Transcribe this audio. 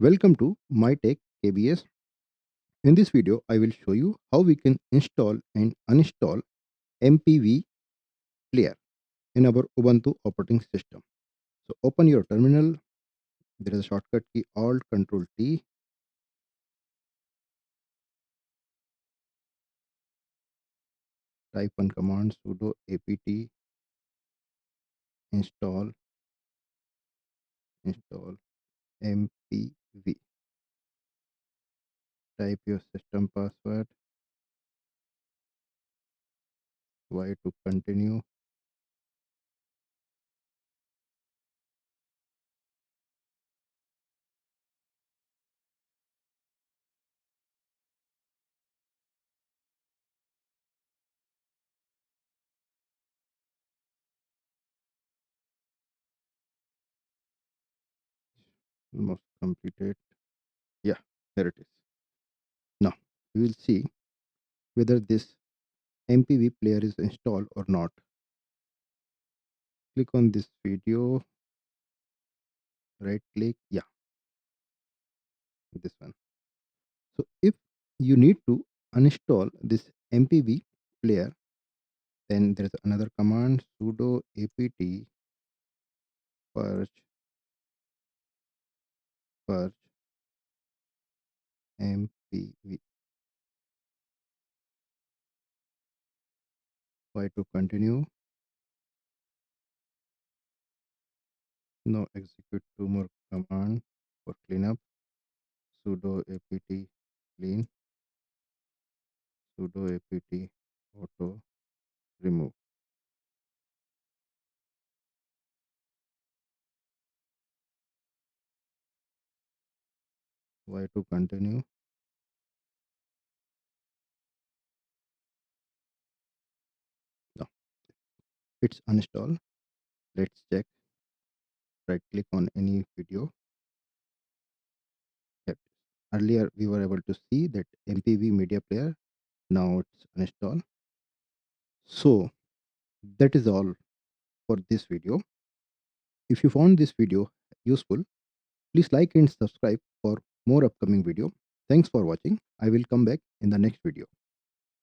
Welcome to My Tech KBS. In this video, I will show you how we can install and uninstall MPV player in our Ubuntu operating system. So open your terminal. There is a shortcut key Alt Control T. Type one command sudo apt install MPV. Type your system password. Y to continue. Almost completed. Yeah, here it is. Now we will see whether this MPV player is installed or not. Click on this video, right click, yeah, this one. So if you need to uninstall this MPV player, then there is another command sudo apt purge MPV. Y to continue. Now execute two more command for cleanup. Sudo apt clean, sudo apt auto remove. Y to continue. Now it's uninstalled. Let's check. Right click on any video. Yep. Earlier we were able to see that MPV media player. Now it's uninstalled. So that is all for this video. If you found this video useful, please like and subscribe for more upcoming video. Thanks for watching. I will come back in the next video.